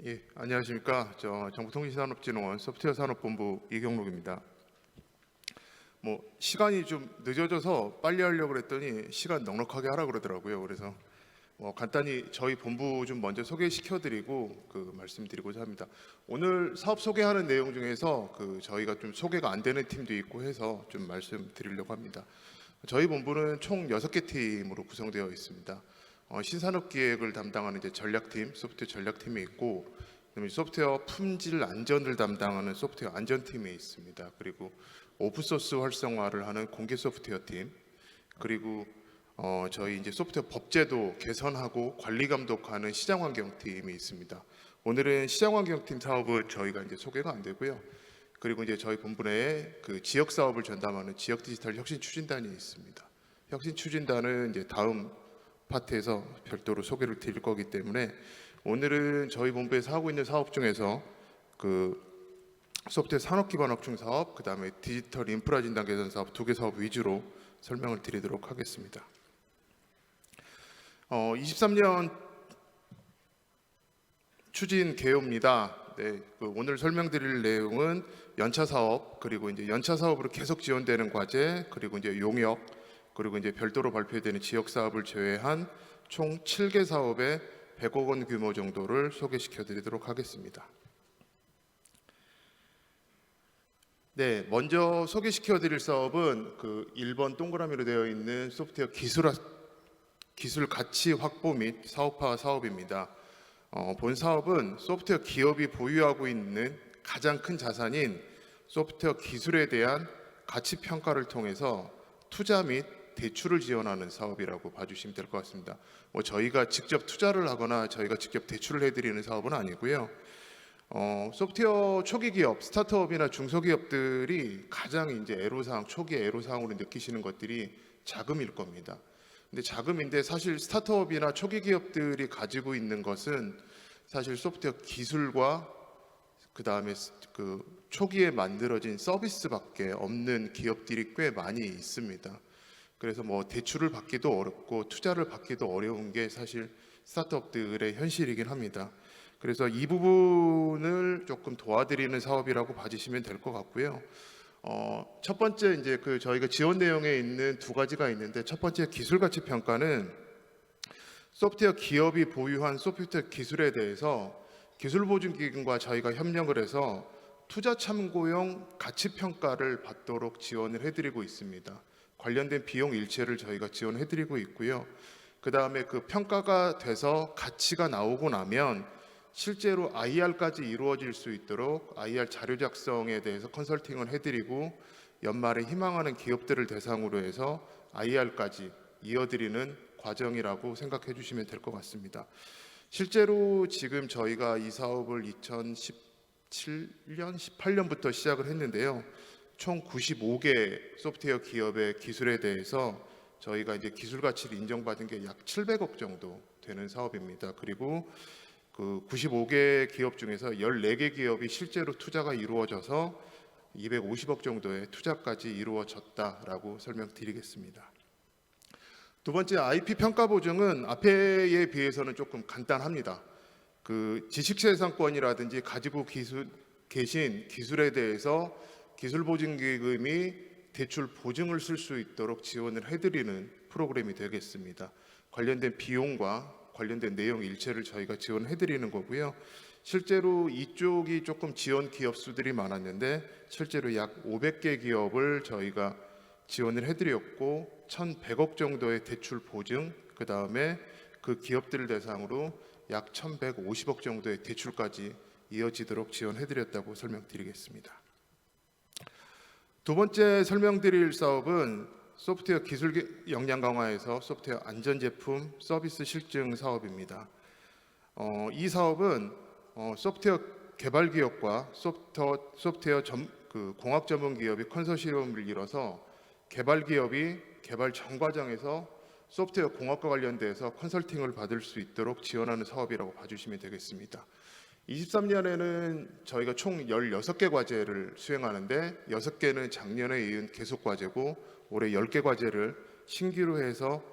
예, 안녕하십니까. 정보통신산업진흥원 소프트웨어산업본부 이경록입니다. 시간이 좀 늦어져서 빨리 하려고 그랬더니 시간 넉넉하게 하라 그러더라고요. 그래서 간단히 저희 본부 좀 먼저 소개시켜드리고 말씀드리고자 합니다. 오늘 사업 소개하는 내용 중에서 저희가 좀 소개가 안 되는 팀도 있고 해서 좀 말씀드리려고 합니다. 저희 본부는 총 6개 팀으로 구성되어 있습니다. 신산업 기획을 담당하는 이제 전략팀, 소프트웨어 전략팀이 있고, 그다음에 소프트웨어 품질 안전을 담당하는 소프트웨어 안전팀이 있습니다. 그리고 오픈소스 활성화를 하는 공개 소프트웨어 팀, 그리고 저희 이제 소프트웨어 법제도 개선하고 관리 감독하는 시장환경팀이 있습니다. 오늘은 시장환경팀 사업은 저희가 이제 소개가 안 되고요. 그리고 이제 저희 본부 내에 지역 사업을 전담하는 지역 디지털 혁신 추진단이 있습니다. 혁신 추진단은 이제 다음 파트에서 별도로 소개를 드릴 거기 때문에 오늘은 저희 본부에서 하고 있는 사업 중에서 소프트웨어 산업기반 확충 사업, 그 다음에 디지털 인프라 진단 개선 사업 2개 사업 위주로 설명을 드리도록 하겠습니다. 23년 추진 개요입니다. 네, 오늘 설명드릴 내용은 연차 사업, 그리고 이제 연차 사업으로 계속 지원되는 과제, 그리고 이제 용역, 그리고 이제 별도로 발표되는 지역 사업을 제외한 총 7개 사업의 100억 원 규모 정도를 소개시켜 드리도록 하겠습니다. 네, 먼저 소개시켜 드릴 사업은 1번 동그라미로 되어 있는 소프트웨어 기술 가치 확보 및 사업화 사업입니다. 본 사업은 소프트웨어 기업이 보유하고 있는 가장 큰 자산인 소프트웨어 기술에 대한 가치 평가를 통해서 투자 및 대출을 지원하는 사업이라고 봐주시면 될 것 같습니다. 저희가 직접 투자를 하거나 저희가 직접 대출을 해드리는 사업은 아니고요. 소프트웨어 초기 기업, 스타트업이나 중소기업들이 가장 이제 애로사항, 초기 애로사항으로 느끼시는 것들이 자금일 겁니다. 근데 자금인데 사실 스타트업이나 초기 기업들이 가지고 있는 것은 사실 소프트웨어 기술과 그 다음에 초기에 만들어진 서비스밖에 없는 기업들이 꽤 많이 있습니다. 그래서 대출을 받기도 어렵고 투자를 받기도 어려운 게 사실 스타트업들의 현실이긴 합니다. 그래서 이 부분을 조금 도와드리는 사업이라고 봐주시면 될 것 같고요. 첫 번째 이제 저희가 지원 내용에 있는 2가지가 있는데, 첫 번째 기술 가치 평가는 소프트웨어 기업이 보유한 소프트웨어 기술에 대해서 기술보증기금과 저희가 협력을 해서 투자 참고용 가치 평가를 받도록 지원을 해드리고 있습니다. 관련된 비용 일체를 저희가 지원해드리고 있고요. 그 다음에 평가가 돼서 가치가 나오고 나면 실제로 IR까지 이루어질 수 있도록 IR 자료 작성에 대해서 컨설팅을 해드리고 연말에 희망하는 기업들을 대상으로 해서 IR까지 이어드리는 과정이라고 생각해 주시면 될 것 같습니다. 실제로 지금 저희가 이 사업을 2017년, 18년부터 시작을 했는데요. 총 95개 소프트웨어 기업의 기술에 대해서 저희가 이제 기술 가치를 인정받은 게 약 700억 정도 되는 사업입니다. 그리고 95개 기업 중에서 14개 기업이 실제로 투자가 이루어져서 250억 정도의 투자까지 이루어졌다라고 설명드리겠습니다. 두 번째, IP 평가 보증은 앞에에 비해서는 조금 간단합니다. 지식재산권이라든지 가지고 계신 기술에 대해서 기술보증기금이 대출 보증을 쓸 수 있도록 지원을 해드리는 프로그램이 되겠습니다. 관련된 비용과 관련된 내용 일체를 저희가 지원해드리는 거고요. 실제로 이쪽이 조금 지원 기업 수들이 많았는데 실제로 약 500개 기업을 저희가 지원을 해드렸고 1,100억 정도의 대출 보증, 그 다음에 그 기업들을 대상으로 약 1,150억 정도의 대출까지 이어지도록 지원해드렸다고 설명드리겠습니다. 두 번째 설명드릴 사업은 소프트웨어 기술 역량 강화에서 소프트웨어 안전 제품 서비스 실증 사업입니다. 이 사업은 소프트웨어 개발 기업과 소프트웨어 공학 전문 기업이 컨소시엄을 이뤄서 개발 기업이 개발 전 과정에서 소프트웨어 공학과 관련돼서 컨설팅을 받을 수 있도록 지원하는 사업이라고 봐주시면 되겠습니다. 23년에는 저희가 총 16개 과제를 수행하는데 6개는 작년에 이은 계속 과제고 올해 10개 과제를 신규로 해서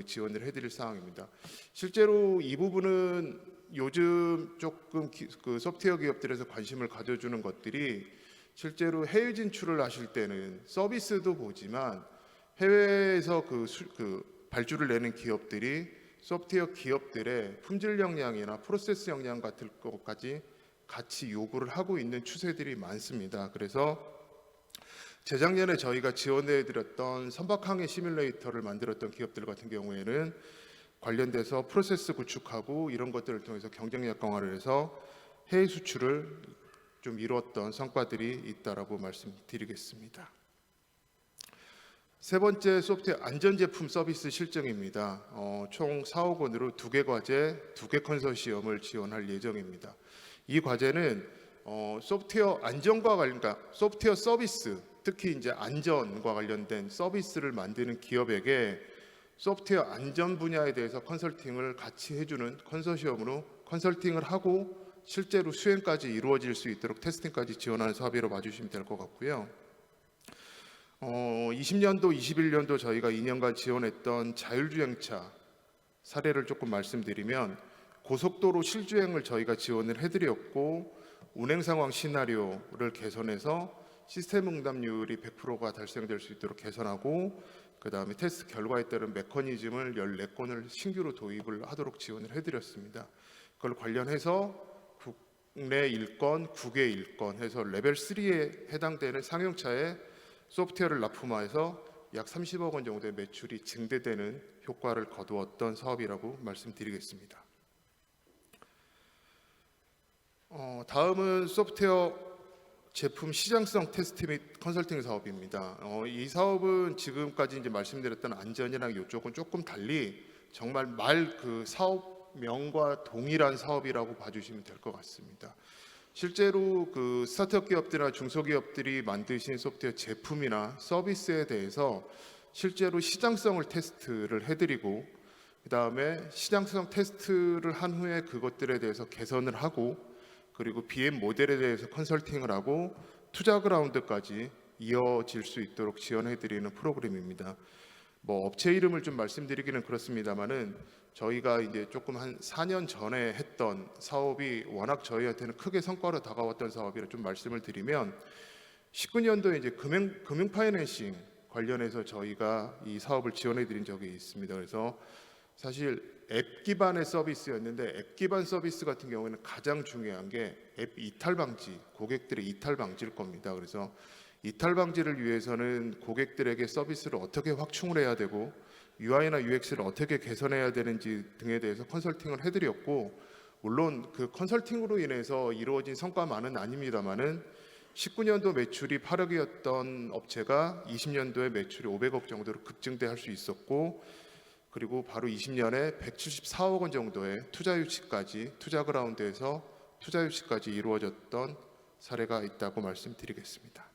지원을 해드릴 사항입니다. 실제로 이 부분은 요즘 조금 그 소프트웨어 기업들에서 관심을 가져주는 것들이 실제로 해외 진출을 하실 때는 서비스도 보지만 해외에서 그 발주를 내는 기업들이 소프트웨어 기업들의 품질 역량이나 프로세스 역량 같은 것까지 같이 요구를 하고 있는 추세들이 많습니다. 그래서 재작년에 저희가 지원해드렸던 선박항해 시뮬레이터를 만들었던 기업들 같은 경우에는 관련돼서 프로세스 구축하고 이런 것들을 통해서 경쟁력 강화를 해서 해외 수출을 좀 이루었던 성과들이 있다라고 말씀드리겠습니다. 세 번째, 소프트웨어 안전제품 서비스 실증입니다. 총 4억 원으로 2개 과제, 2개 컨소시엄을 지원할 예정입니다. 이 과제는 소프트웨어 안전과 관련, 그러니까 소프트웨어 서비스, 특히 이제 안전과 관련된 서비스를 만드는 기업에게 소프트웨어 안전 분야에 대해서 컨설팅을 같이 해주는 컨소시엄으로 컨설팅을 하고 실제로 수행까지 이루어질 수 있도록 테스팅까지 지원하는 사업으로 봐주시면 될 것 같고요. 20년도, 21년도 저희가 2년간 지원했던 자율주행차 사례를 조금 말씀드리면 고속도로 실주행을 저희가 지원을 해드렸고 운행 상황 시나리오를 개선해서 시스템 응답률이 100%가 달성될 수 있도록 개선하고 그 다음에 테스트 결과에 따른 메커니즘을 14건을 신규로 도입을 하도록 지원을 해드렸습니다. 그걸 관련해서 국내 1건, 국외 1건 해서 레벨 3에 해당되는 상용차에 소프트웨어를 납품해서 약 30억 원 정도의 매출이 증대되는 효과를 거두었던 사업이라고 말씀드리겠습니다. 다음은 소프트웨어 제품 시장성 테스트 및 컨설팅 사업입니다. 이 사업은 지금까지 이제 말씀드렸던 안전이랑 이쪽은 조금 달리 정말 말 그 사업명과 동일한 사업이라고 봐주시면 될 것 같습니다. 실제로 그 스타트업 기업들이나 중소기업들이 만드신 소프트웨어 제품이나 서비스에 대해서 실제로 시장성을 테스트를 해드리고 그 다음에 시장성 테스트를 한 후에 그것들에 대해서 개선을 하고 그리고 BM 모델에 대해서 컨설팅을 하고 투자 그라운드까지 이어질 수 있도록 지원해드리는 프로그램입니다. 뭐 업체 이름을 좀 말씀드리기는 그렇습니다만은 저희가 이제 조금 한 4년 전에 했던 사업이 워낙 저희한테는 크게 성과로 다가왔던 사업이라 좀 말씀을 드리면 19년도에 이제 금융 파이낸싱 관련해서 저희가 이 사업을 지원해드린 적이 있습니다. 그래서 사실 앱 기반의 서비스였는데 앱 기반 서비스 같은 경우에는 가장 중요한 게 앱 이탈 방지, 고객들의 이탈 방지일 겁니다. 그래서 이탈 방지를 위해서는 고객들에게 서비스를 어떻게 확충을 해야 되고 UI나 UX를 어떻게 개선해야 되는지 등에 대해서 컨설팅을 해드렸고 물론 그 컨설팅으로 인해서 이루어진 성과만은 아닙니다만은 19년도 매출이 8억이었던 업체가 20년도에 매출이 500억 정도로 급증돼 할 수 있었고 그리고 바로 20년에 174억 원 정도의 투자 유치까지 투자 그라운드에서 투자 유치까지 이루어졌던 사례가 있다고 말씀드리겠습니다.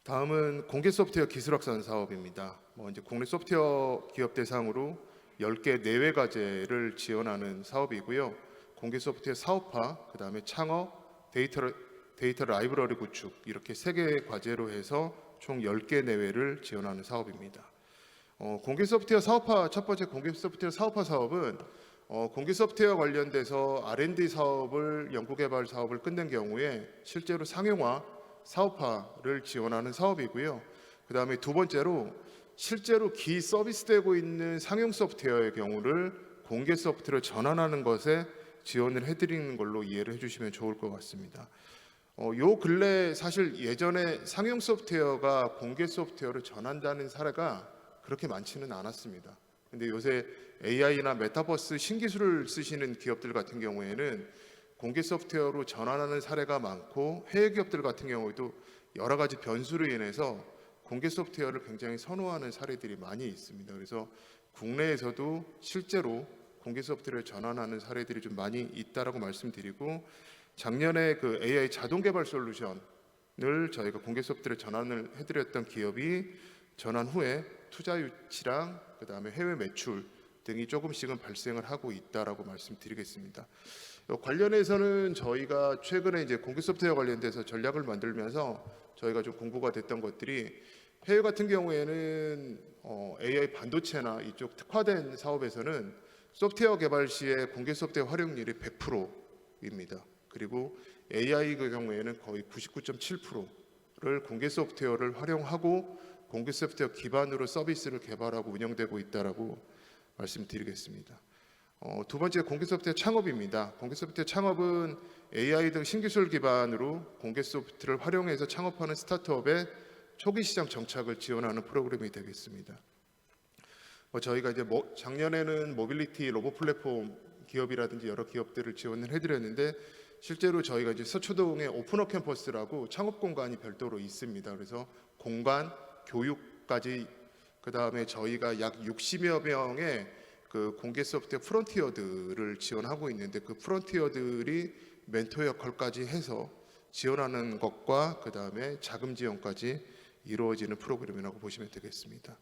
다음은 공개 소프트웨어 기술 확산 사업입니다. 이제 국내 소프트웨어 기업 대상으로 10개 내외 과제를 지원하는 사업이고요. 공개 소프트웨어 사업화, 그 다음에 창업, 데이터 라이브러리 구축 이렇게 3개의 과제로 해서 총 10개 내외를 지원하는 사업입니다. 공개 소프트웨어 사업화 첫 번째 공개 소프트웨어 사업화 사업은 공개 소프트웨어 관련돼서 R&D 사업을 연구개발 사업을 끝낸 경우에 실제로 상용화 사업화를 지원하는 사업이고요. 그 다음에 두 번째로 실제로 기 서비스되고 있는 상용 소프트웨어의 경우를 공개 소프트웨어로 전환하는 것에 지원을 해드리는 걸로 이해를 해주시면 좋을 것 같습니다. 요 근래 사실 예전에 상용 소프트웨어가 공개 소프트웨어로 전환되는 사례가 그렇게 많지는 않았습니다. 근데 요새 AI나 메타버스 신기술을 쓰시는 기업들 같은 경우에는 공개 소프트웨어로 전환하는 사례가 많고 해외 기업들 같은 경우에도 여러 가지 변수로 인해서 공개 소프트웨어를 굉장히 선호하는 사례들이 많이 있습니다. 그래서 국내에서도 실제로 공개 소프트웨어를 전환하는 사례들이 좀 많이 있다라고 말씀드리고 작년에 그 AI 자동 개발 솔루션을 저희가 공개 소프트웨어를 전환을 해드렸던 기업이 전환 후에 투자 유치랑 그 다음에 해외 매출 등이 조금씩은 발생을 하고 있다라고 말씀드리겠습니다. 관련해서는 저희가 최근에 이제 공개 소프트웨어 관련돼서 전략을 만들면서 저희가 좀 공부가 됐던 것들이 해외 같은 경우에는 AI 반도체나 이쪽 특화된 사업에서는 소프트웨어 개발 시에 공개 소프트웨어 활용률이 100%입니다. 그리고 AI 그 경우에는 거의 99.7%를 공개 소프트웨어를 활용하고 공개 소프트웨어 기반으로 서비스를 개발하고 운영되고 있다라고 말씀드리겠습니다. 두 번째 공개 소프트웨어 창업입니다. 공개 소프트웨어 창업은 AI 등 신기술 기반으로 공개 소프트를 활용해서 창업하는 스타트업의 초기 시장 정착을 지원하는 프로그램이 되겠습니다. 저희가 이제 작년에는 모빌리티 로봇 플랫폼 기업이라든지 여러 기업들을 지원을 해드렸는데 실제로 저희가 이제 서초동에 오픈업 캠퍼스라고 창업 공간이 별도로 있습니다. 그래서 공간, 교육까지 그다음에 저희가 약 60여 명의 그 공개 소프트웨어 프론티어들을 지원하고 있는데 그 프론티어들이 멘토 역할까지 해서 지원하는 것과 그다음에 자금 지원까지 이루어지는 프로그램이라고 보시면 되겠습니다.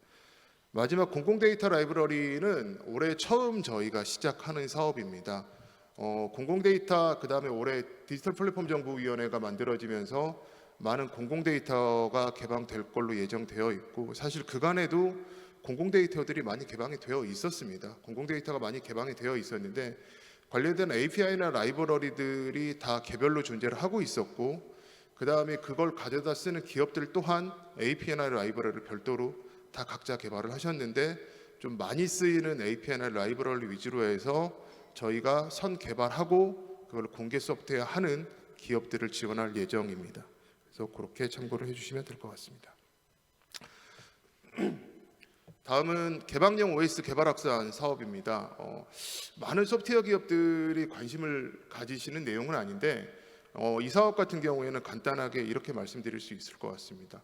마지막 공공데이터 라이브러리는 올해 처음 저희가 시작하는 사업입니다. 공공데이터 그다음에 올해 디지털 플랫폼 정보위원회가 만들어지면서 많은 공공데이터가 개방될 걸로 예정되어 있고 사실 그간에도 공공데이터들이 많이 개방이 되어 있었습니다. 공공데이터가 많이 개방이 되어 있었는데 관련된 API나 라이브러리들이 다 개별로 존재를 하고 있었고 그 다음에 그걸 가져다 쓰는 기업들 또한 API나 라이브러리를 별도로 다 각자 개발을 하셨는데 좀 많이 쓰이는 API나 라이브러리 위주로 해서 저희가 선 개발하고 그걸 공개 소프트웨어 하는 기업들을 지원할 예정입니다. 그래서 그렇게 참고를 해주시면 될 것 같습니다. 다음은 개방형 OS 개발 확산 사업입니다. 많은 소프트웨어 기업들이 관심을 가지시는 내용은 아닌데 이 사업 같은 경우에는 간단하게 이렇게 말씀드릴 수 있을 것 같습니다.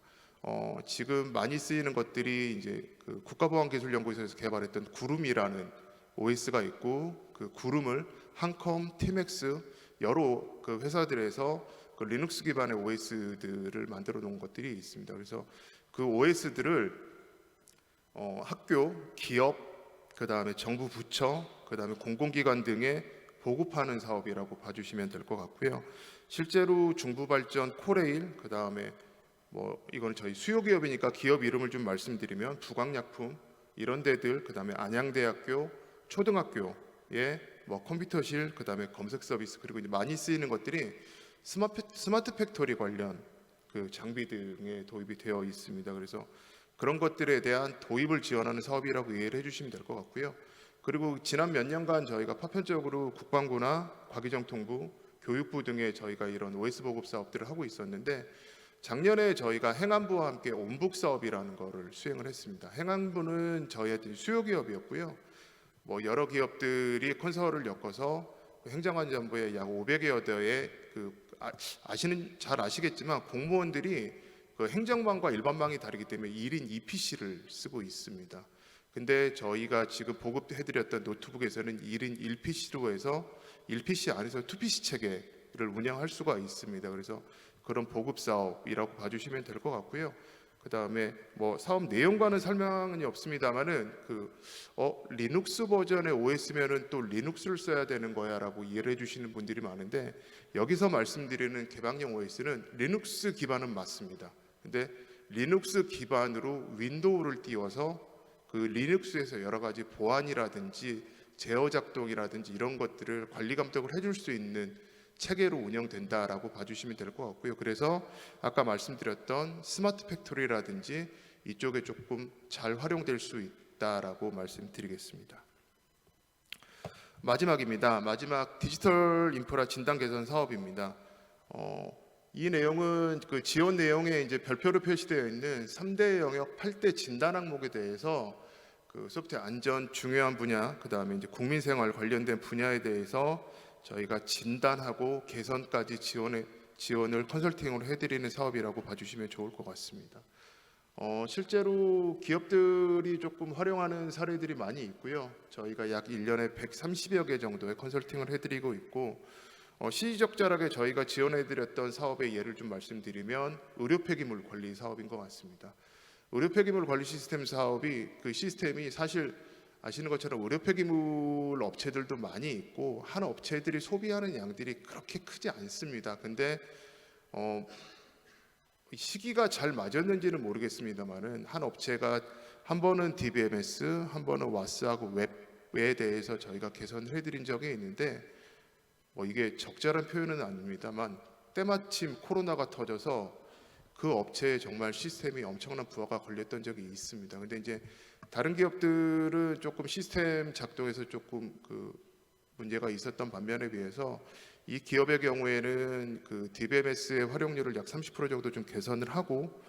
지금 많이 쓰이는 것들이 이제 그 국가보안기술연구소에서 개발했던 구름이라는 OS가 있고 그 구름을 한컴, 티맥스 여러 그 회사들에서 그 리눅스 기반의 OS들을 만들어 놓은 것들이 있습니다. 그래서 그 OS들을 학교, 기업, 그 다음에 정부 부처, 그 다음에 공공기관 등에 보급하는 사업이라고 봐주시면 될 것 같고요. 실제로 중부발전, 코레일, 그 다음에 이거는 저희 수요 기업이니까 기업 이름을 좀 말씀드리면 부강약품 이런 데들, 그 다음에 안양대학교, 초등학교에 컴퓨터실, 그 다음에 검색 서비스 그리고 이제 많이 쓰이는 것들이 스마트 팩토리 관련 그 장비 등에 도입이 되어 있습니다. 그래서 그런 것들에 대한 도입을 지원하는 사업이라고 이해를 해주시면 될 것 같고요. 그리고 지난 몇 년간 저희가 파편적으로 국방부나 과기정통부, 교육부 등에 저희가 이런 OS 보급 사업들을 하고 있었는데 작년에 저희가 행안부와 함께 온북 사업이라는 거를 수행을 했습니다. 행안부는 저희한테 수요 기업이었고요. 여러 기업들이 컨설을 엮어서 행정안전부에 약 500여 대의 잘 아시겠지만 공무원들이 그 행정망과 일반망이 다르기 때문에 1인 2PC를 쓰고 있습니다. 근데 저희가 지금 보급해드렸던 노트북에서는 1인 1PC로 해서 1PC 안에서 2PC 체계를 운영할 수가 있습니다. 그래서 그런 보급 사업이라고 봐주시면 될 것 같고요. 그 다음에 사업 내용과는 설명이 없습니다만은 리눅스 버전의 OS면은 또 리눅스를 써야 되는 거야라고 이해를 해주시는 분들이 많은데 여기서 말씀드리는 개방형 OS는 리눅스 기반은 맞습니다. 근데 리눅스 기반으로 윈도우를 띄워서 그 리눅스에서 여러 가지 보안이라든지 제어 작동이라든지 이런 것들을 관리 감독을 해줄 수 있는 체계로 운영된다라고 봐주시면 될 것 같고요. 그래서 아까 말씀드렸던 스마트 팩토리라든지 이쪽에 조금 잘 활용될 수 있다라고 말씀드리겠습니다. 마지막입니다. 마지막 디지털 인프라 진단 개선 사업입니다. 이 내용은 그 지원 내용에 이제 별표로 표시되어 있는 3대 영역 8대 진단 항목에 대해서 그 소프트웨어 안전 중요한 분야, 그 다음에 이제 국민생활 관련된 분야에 대해서 저희가 진단하고 개선까지 지원을 컨설팅으로 해드리는 사업이라고 봐주시면 좋을 것 같습니다. 실제로 기업들이 조금 활용하는 사례들이 많이 있고요. 저희가 약 1년에 130여 개 정도의 컨설팅을 해드리고 있고 시의적절하게 저희가 지원해드렸던 사업의 예를 좀 말씀드리면 의료 폐기물 관리 사업인 것 같습니다. 의료 폐기물 관리 시스템 사업이 그 시스템이 사실 아시는 것처럼 의료 폐기물 업체들도 많이 있고 한 업체들이 소비하는 양들이 그렇게 크지 않습니다. 근데 시기가 잘 맞았는지는 모르겠습니다만은 한 업체가 한 번은 DBMS, 한 번은 와스하고 에 대해서 저희가 개선을 해드린 적이 있는데 뭐 이게 적절한 표현은 아닙니다만 때마침 코로나가 터져서 그 업체에 정말 시스템이 엄청난 부하가 걸렸던 적이 있습니다. 근데 이제 다른 기업들은 조금 시스템 작동에서 조금 그 문제가 있었던 반면에 비해서 이 기업의 경우에는 그 DBMS의 활용률을 약 30% 정도 좀 개선을 하고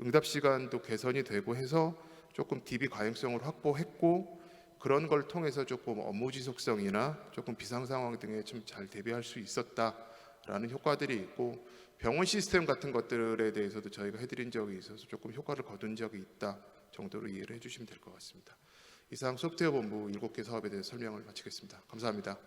응답 시간도 개선이 되고 해서 조금 DB 가용성을 확보했고 그런 걸 통해서 조금 업무 지속성이나 조금 비상 상황 등에 좀 잘 대비할 수 있었다라는 효과들이 있고 병원 시스템 같은 것들에 대해서도 저희가 해드린 적이 있어서 조금 효과를 거둔 적이 있다 정도로 이해를 해주시면 될 것 같습니다. 이상 소프트웨어 본부 7개 사업에 대해서 설명을 마치겠습니다. 감사합니다.